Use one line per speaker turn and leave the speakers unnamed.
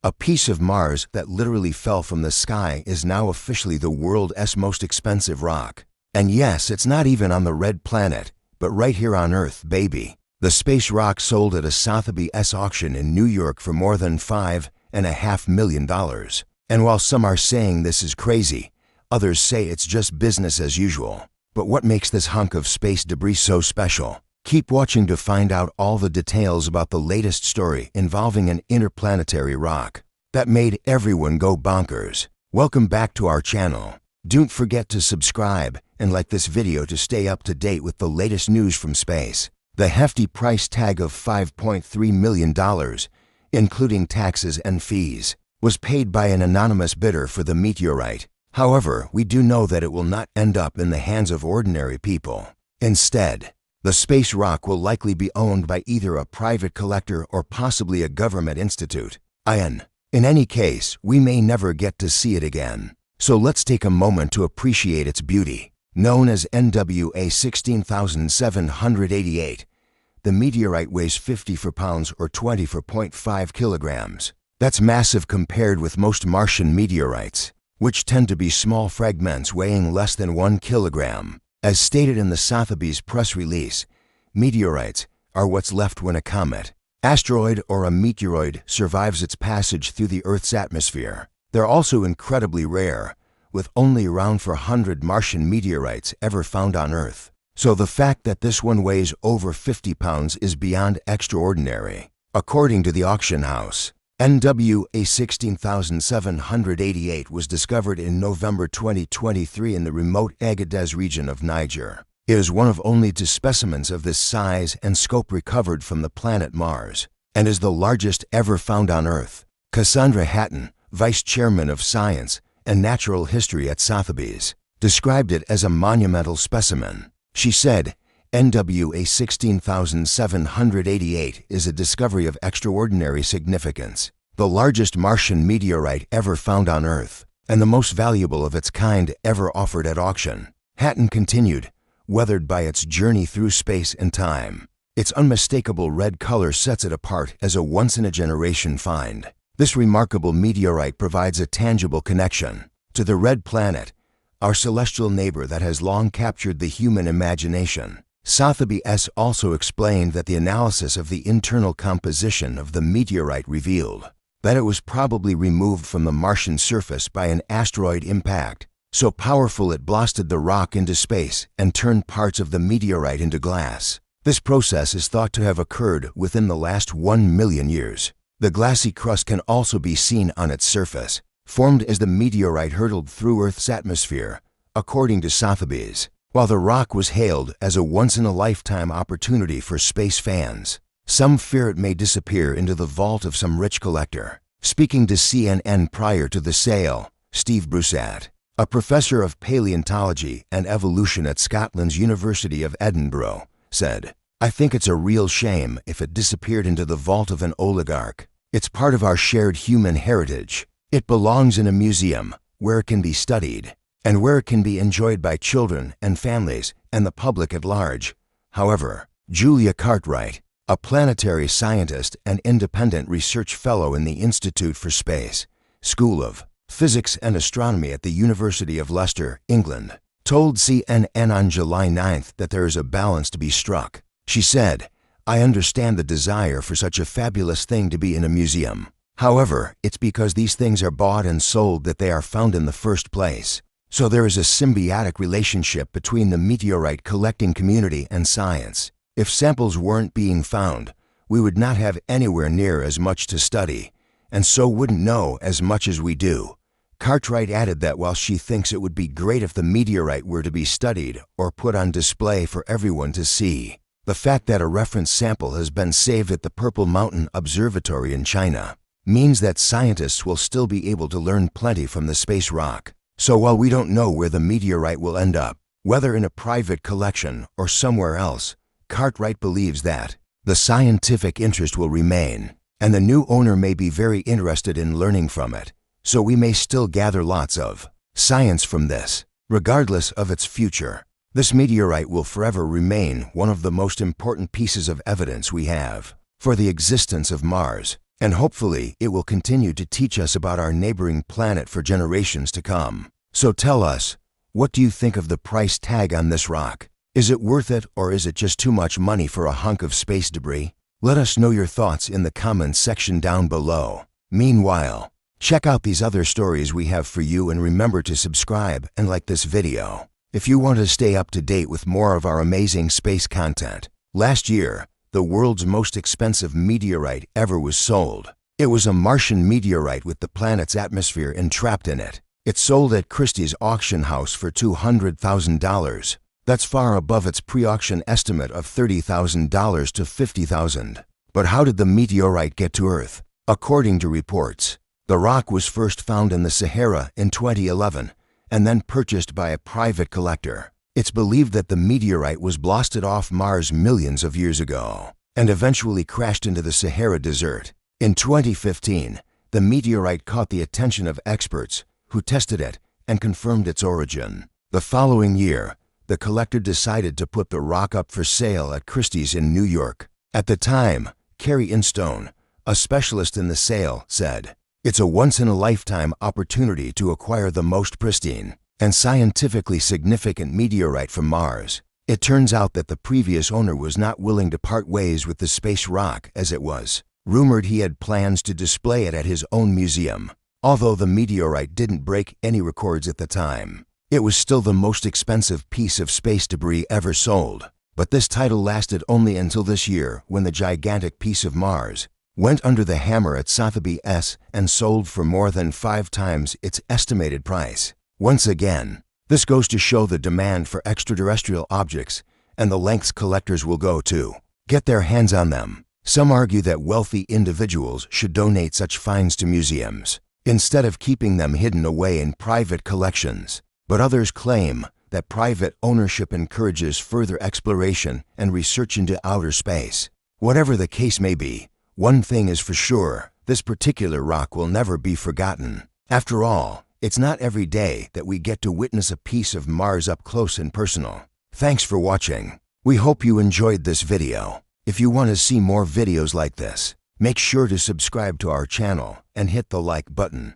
A piece of Mars that literally fell from the sky is now officially the world's most expensive rock. And yes, it's not even on the red planet, but right here on Earth, baby. The space rock sold at a Sotheby's auction in New York for more than $5.5 million. And while some are saying this is crazy, others say it's just business as usual. But what makes this hunk of space debris so special? Keep watching to find out all the details about the latest story involving an interplanetary rock that made everyone go bonkers. Welcome back to our channel. Don't forget to subscribe and like this video to stay up to date with the latest news from space. The hefty price tag of $5.3 million, including taxes and fees, was paid by an anonymous bidder for the meteorite. However, we do know that it will not end up in the hands of ordinary people. Instead, the space rock will likely be owned by either a private collector or possibly a government institute. In any case, we may never get to see it again. So let's take a moment to appreciate its beauty. Known as NWA 16788, the meteorite weighs 54 pounds or 24.5 kilograms. That's massive compared with most Martian meteorites, which tend to be small fragments weighing less than 1 kilogram. As stated in the Sotheby's press release, meteorites are what's left when a comet, asteroid, or a meteoroid survives its passage through the Earth's atmosphere. They're also incredibly rare, with only around 400 Martian meteorites ever found on Earth. So the fact that this one weighs over 50 pounds is beyond extraordinary. According to the auction house, NWA 16788 was discovered in November 2023 in the remote Agadez region of Niger. It is one of only 2 specimens of this size and scope recovered from the planet Mars, and is the largest ever found on Earth. Cassandra Hatton, Vice Chairman of Science and Natural History at Sotheby's, described it as a monumental specimen. She said, NWA 16788 is a discovery of extraordinary significance, the largest Martian meteorite ever found on Earth, and the most valuable of its kind ever offered at auction. Hatton continued, weathered by its journey through space and time. Its unmistakable red color sets it apart as a once-in-a-generation find. This remarkable meteorite provides a tangible connection to the red planet, our celestial neighbor that has long captured the human imagination. Sotheby's also explained that the analysis of the internal composition of the meteorite revealed that it was probably removed from the Martian surface by an asteroid impact, so powerful it blasted the rock into space and turned parts of the meteorite into glass. This process is thought to have occurred within the last 1 million years. The glassy crust can also be seen on its surface, formed as the meteorite hurtled through Earth's atmosphere, according to Sotheby's. While the rock was hailed as a once-in-a-lifetime opportunity for space fans, some fear it may disappear into the vault of some rich collector. Speaking to CNN prior to the sale, Steve Broussat, a professor of paleontology and evolution at Scotland's University of Edinburgh, said, "I think it's a real shame if it disappeared into the vault of an oligarch. It's part of our shared human heritage. It belongs in a museum where it can be studied and where it can be enjoyed by children and families and the public at large." However, Julia Cartwright, a planetary scientist and independent research fellow in the Institute for Space, School of Physics and Astronomy at the University of Leicester, England, told CNN on July 9th that there is a balance to be struck. She said, "I understand the desire for such a fabulous thing to be in a museum. However, it's because these things are bought and sold that they are found in the first place. So there is a symbiotic relationship between the meteorite collecting community and science. If samples weren't being found, we would not have anywhere near as much to study, and so wouldn't know as much as we do." Cartwright added that while she thinks it would be great if the meteorite were to be studied or put on display for everyone to see, the fact that a reference sample has been saved at the Purple Mountain Observatory in China means that scientists will still be able to learn plenty from the space rock. So while we don't know where the meteorite will end up, whether in a private collection or somewhere else, Cartwright believes that the scientific interest will remain, and the new owner may be very interested in learning from it. So we may still gather lots of science from this. Regardless of its future, this meteorite will forever remain one of the most important pieces of evidence we have for the existence of Mars. And hopefully it will continue to teach us about our neighboring planet for generations to come. So tell us, what do you think of the price tag on this rock? Is it worth it, or is it just too much money for a hunk of space debris? Let us know your thoughts in the comments section down below. Meanwhile, check out these other stories we have for you, and remember to subscribe and like this video if you want to stay up to date with more of our amazing space content. Last year, the world's most expensive meteorite ever was sold. It was a Martian meteorite with the planet's atmosphere entrapped in it. It sold at Christie's auction house for $200,000. That's far above its pre-auction estimate of $30,000 to $50,000. But how did the meteorite get to Earth? According to reports, the rock was first found in the Sahara in 2011 and then purchased by a private collector. It's believed that the meteorite was blasted off Mars millions of years ago and eventually crashed into the Sahara Desert. In 2015, the meteorite caught the attention of experts who tested it and confirmed its origin. The following year, the collector decided to put the rock up for sale at Christie's in New York. At the time, Carrie Instone, a specialist in the sale, said, "It's a once-in-a-lifetime opportunity to acquire the most pristine and scientifically significant meteorite from Mars." It turns out that the previous owner was not willing to part ways with the space rock, as it was rumored he had plans to display it at his own museum. Although the meteorite didn't break any records at the time, it was still the most expensive piece of space debris ever sold. But this title lasted only until this year, when the gigantic piece of Mars went under the hammer at Sotheby's and sold for more than 5 times its estimated price. Once again, this goes to show the demand for extraterrestrial objects and the lengths collectors will go to get their hands on them. Some argue that wealthy individuals should donate such finds to museums instead of keeping them hidden away in private collections. But others claim that private ownership encourages further exploration and research into outer space. Whatever the case may be, one thing is for sure: this particular rock will never be forgotten. After all, it's not every day that we get to witness a piece of Mars up close and personal. Thanks for watching. We hope you enjoyed this video. If you want to see more videos like this, make sure to subscribe to our channel and hit the like button.